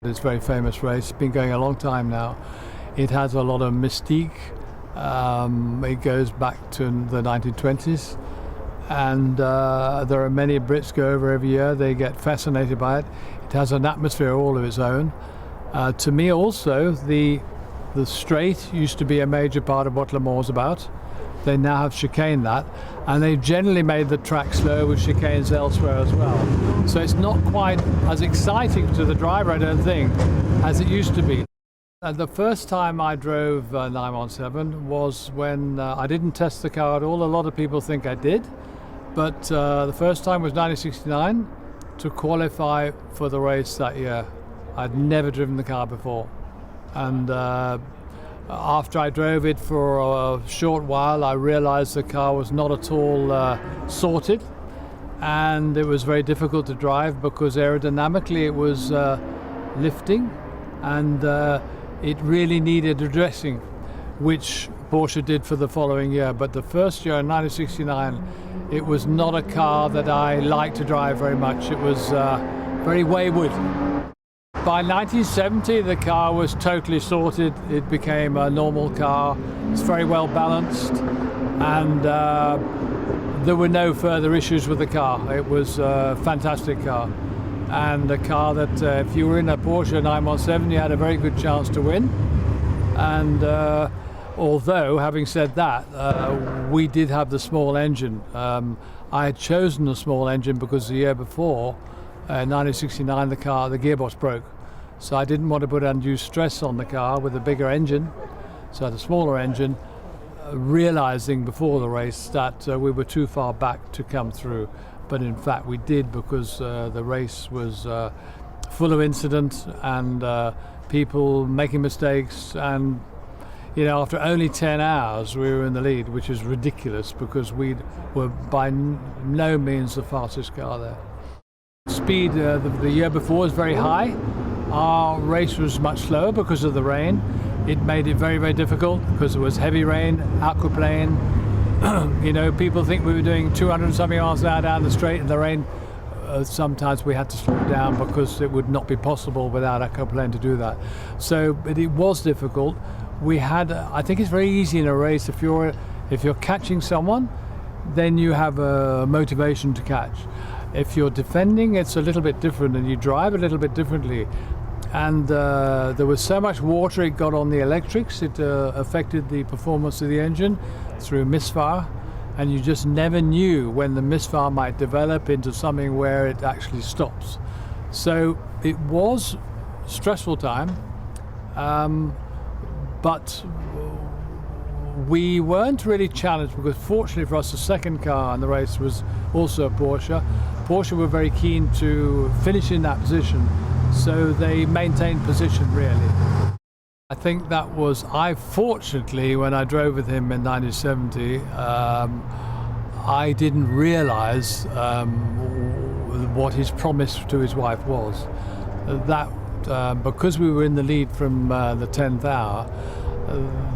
It's a very famous race, been going a long time now. It has a lot of mystique. It goes back to the 1920s, and there are many Brits go over every year. They get fascinated by it. It has an atmosphere all of its own. To me also, the straight used to be a major part of what Le Mans is about. They now have chicaned that, and they've generally made the track slow with chicanes elsewhere as well. So it's not quite as exciting to the driver, I don't think, as it used to be. The first time I drove 917 was when I didn't test the car at all. A lot of people think I did, but the first time was 1969 to qualify for the race that year. I'd never driven the car before, and after I drove it for a short while, I realized the car was not at all sorted, and it was very difficult to drive because aerodynamically it was lifting, and it really needed addressing, which Porsche did for the following year. But the first year in 1969, it was not a car that I liked to drive very much. It was very wayward. By 1970, the car was totally sorted. It became a normal car. It's very well balanced, and there were no further issues with the car. It was a fantastic car, and a car that if you were in a Porsche 917, you had a very good chance to win. And although, having said that, we did have the small engine. I had chosen the small engine because the year before, 1969, the gearbox broke. So I didn't want to put undue stress on the car with a bigger engine. So I had a smaller engine, realizing before the race that we were too far back to come through. But in fact we did, because the race was full of incidents and people making mistakes, and after only 10 hours we were in the lead, which is ridiculous because we were by no means the fastest car there. Speed the year before was very high. Our race was much slower because of the rain. It made it very, very difficult because it was heavy rain, aquaplane. People think we were doing 200 something miles an hour down the straight in the rain. Sometimes we had to slow down because it would not be possible without aquaplane to do that. So it was difficult. We had, I think it's very easy in a race, if you're catching someone, then you have a motivation to catch. If you're defending, it's a little bit different, and you drive a little bit differently. And there was so much water it got on the electrics, it affected the performance of the engine through misfire, and you just never knew when the misfire might develop into something where it actually stops. So it was a stressful time, but we weren't really challenged because, fortunately for us, the second car in the race was also a Porsche. Porsche were very keen to finish in that position, so they maintained position really. I think that was, fortunately, when I drove with him in 1970, I didn't realize what his promise to his wife was. Because we were in the lead from the 10th hour,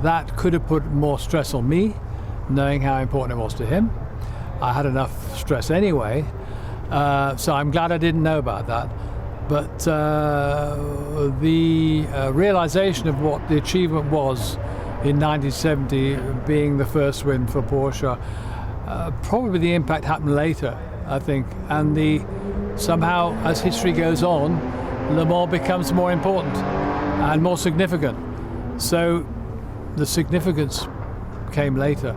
that could have put more stress on me, knowing how important it was to him. I had enough stress anyway, so I'm glad I didn't know about that. But the realization of what the achievement was in 1970, being the first win for Porsche, probably the impact happened later, I think. And somehow, as history goes on, Le Mans becomes more important and more significant. So the significance came later.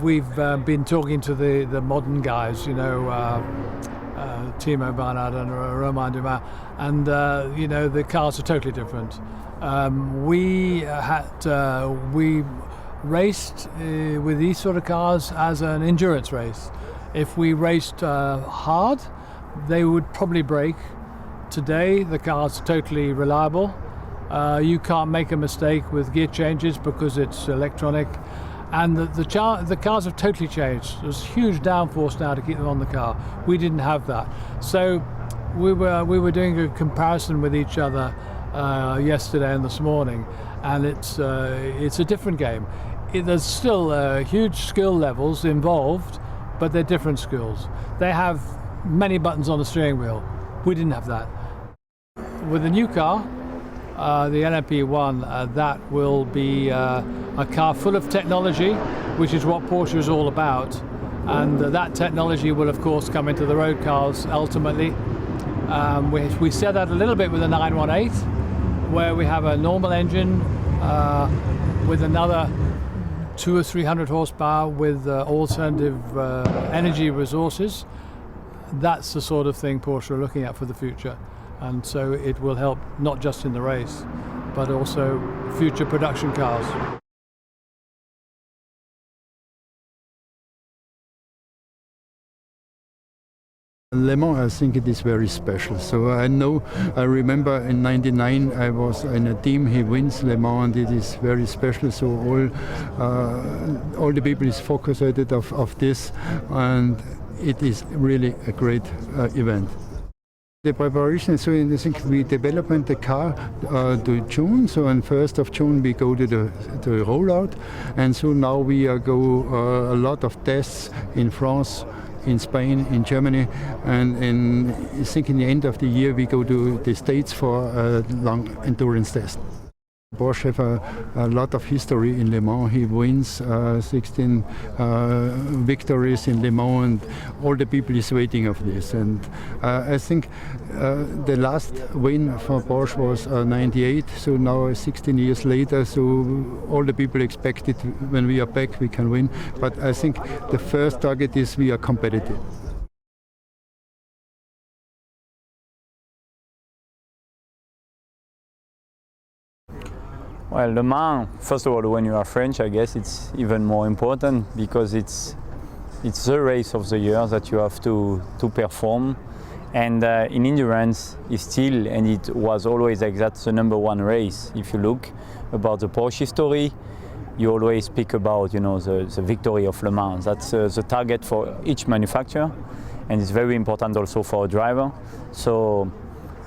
We've been talking to the modern guys, Timo Barnard and Romain Dumas, and the cars are totally different. We raced with these sort of cars as an endurance race. If we raced hard, they would probably break. Today the cars are totally reliable. You can't make a mistake with gear changes because it's electronic, and the cars have totally changed. There's huge downforce now to keep them on the car. We didn't have that, so we were doing a comparison with each other yesterday and this morning, and it's a different game. There's still huge skill levels involved, but they're different skills. They have many buttons on the steering wheel. We didn't have that. with the new car, the LMP1, that will be a car full of technology, which is what Porsche is all about. And that technology will, of course, come into the road cars ultimately. We said that a little bit with the 918, where we have a normal engine with another 200 or 300 horsepower with alternative energy resources. That's the sort of thing Porsche are looking at for the future. And so it will help not just in the race, but also future production cars. Le Mans, I think it is very special. So I remember in '99 I was in a team. He wins Le Mans, and it is very special. So all the people is focused of this, and it is really a great event. The preparation, so I think we developed the car to June. So on 1st of June we go to the rollout, and so now we go a lot of tests in France, in Spain, in Germany, and I think in the end of the year we go to the States for a long endurance test. Porsche have a lot of history in Le Mans. He wins 16 victories in Le Mans, and all the people is waiting of this. And I think the last win for Porsche was '98, so now 16 years later, so all the people expect it when we are back we can win. But I think the first target is we are competitive. Well, Le Mans, first of all, when you are French, I guess it's even more important because it's the race of the year that you have to perform. And in endurance, it's still, and it was always like that, the #1 race. If you look about the Porsche history, you always speak about, the victory of Le Mans. That's the target for each manufacturer, and it's very important also for a driver. So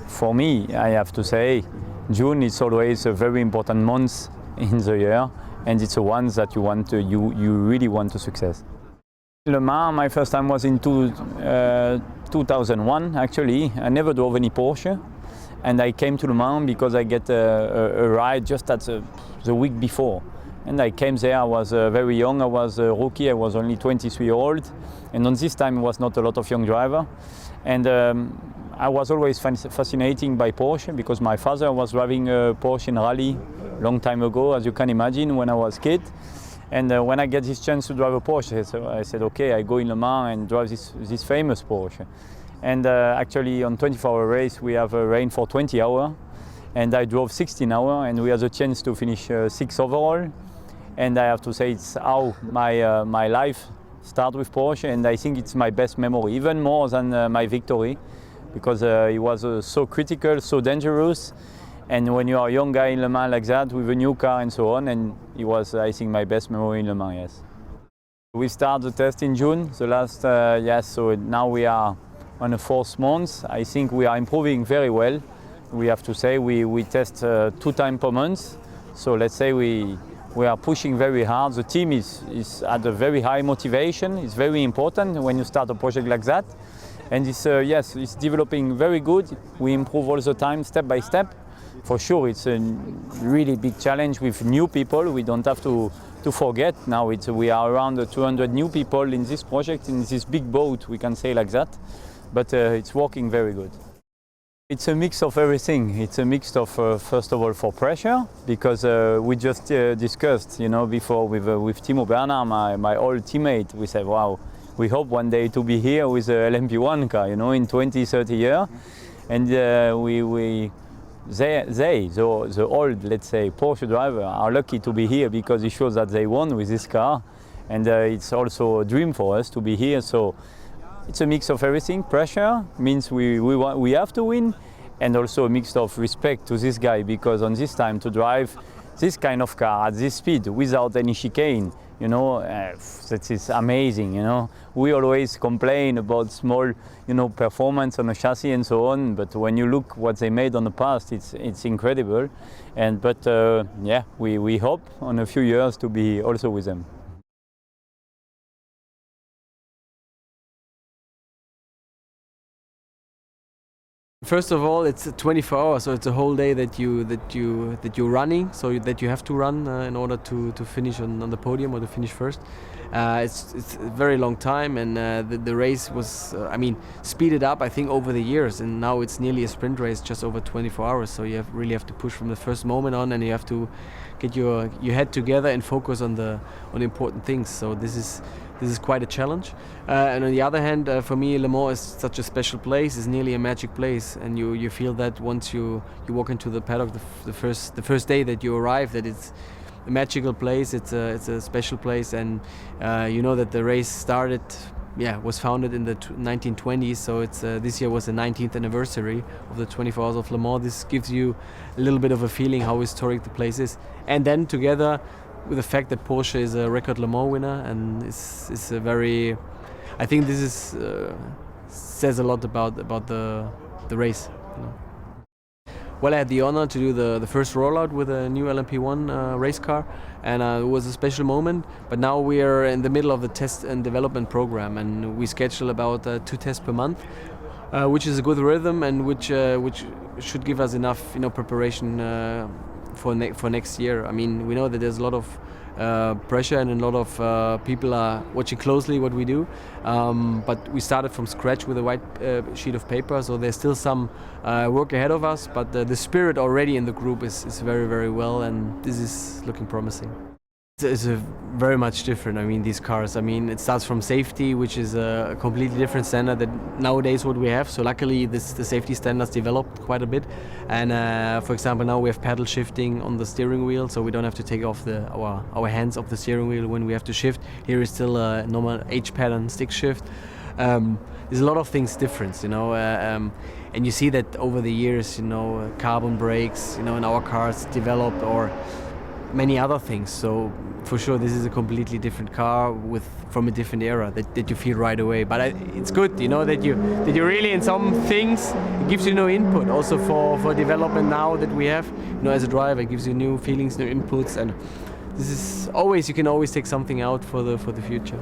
for me, I have to say, June is always a very important month in the year, and it's the one that you really want to success. Le Mans, my first time was in 2001 actually. I never drove any Porsche, and I came to Le Mans because I get a ride just at the week before. And I came there, I was very young, I was a rookie, I was only 23 years old, and on this time it was not a lot of young driver. And I was always fascinated by Porsche because my father was driving a Porsche in rally long time ago, as you can imagine, when I was a kid. And when I get this chance to drive a Porsche, so I said, okay, I go in Le Mans and drive this famous Porsche. And actually on 24-hour race, we have a rain for 20 hours. And I drove 16 hours, and we had the chance to finish 6th overall. And I have to say, it's how my life started with Porsche, and I think it's my best memory, even more than my victory, because it was so critical, so dangerous. And when you are a young guy in Le Mans like that, with a new car and so on, and it was, I think, my best memory in Le Mans, yes. We start the test in June, the last, yes, so now we are on the 4th month. I think we are improving very well. We have to say we test 2 times per month. So let's say we are pushing very hard. The team is at a very high motivation. It's very important when you start a project like that. And it's, yes, it's developing very good. We improve all the time, step by step. For sure, it's a really big challenge with new people. We don't have to forget now. We are around 200 new people in this project, in this big boat, we can say like that. But it's working very good. It's a mix of everything. It's a mix of, first of all, for pressure, because we just discussed, before with Timo Bernard, my old teammate. We said, wow, we hope one day to be here with a LMP1 car, in 20, 30 years. And the old, let's say, Porsche driver are lucky to be here because it shows that they won with this car. And it's also a dream for us to be here. So it's a mix of everything. Pressure means we have to win, and also a mix of respect to this guy, because on this time to drive this kind of car at this speed without any chicane, that is amazing. We always complain about small, performance on a chassis and so on, but when you look what they made on the past, it's incredible. But yeah, we hope on a few years to be also with them. First of all, it's 24 hours, so it's a whole day that you're running, so that you have to run in order to finish on the podium or to finish first. It's a very long time, and the race was, speeded up, I think, over the years, and now it's nearly a sprint race, just over 24 hours. So you really have to push from the first moment on, and you have to get your head together and focus on important things. So this is quite a challenge. And on the other hand, for me, Le Mans is such a special place. It's nearly a magic place, and you feel that once you walk into the paddock the first day that you arrive, that it's a magical place. It's a special place, and you know that the race was founded in the 1920s. So this year was the 19th anniversary of the 24 Hours of Le Mans. This gives you a little bit of a feeling how historic the place is, and then together with the fact that Porsche is a record Le Mans winner, and it's a very, I think this is says a lot about the race. You know. Well, I had the honor to do the first rollout with a new LMP1 race car, and it was a special moment. But now we are in the middle of the test and development program, and we schedule about 2 tests per month, which is a good rhythm, and which should give us enough, preparation for next year. I mean, we know that there's a lot of pressure, and a lot of people are watching closely what we do. But we started from scratch with a white sheet of paper, so there's still some work ahead of us. But the spirit already in the group is very, very well, and this is looking promising. It's very much different. I mean, these cars, it starts from safety, which is a completely different standard than nowadays what we have. So luckily the safety standards developed quite a bit. And for example, now we have paddle shifting on the steering wheel, so we don't have to take off our hands off the steering wheel when we have to shift. Here is still a normal H-pattern stick shift. There's a lot of things different, and you see that over the years, carbon brakes, in our cars developed, or many other things. So for sure this is a completely different car from a different era that you feel right away. But it's good, that you really, in some things, it gives you no input. Also for development now that we have, as a driver, it gives you new feelings, new inputs, and this is always, you can always take something out for the future.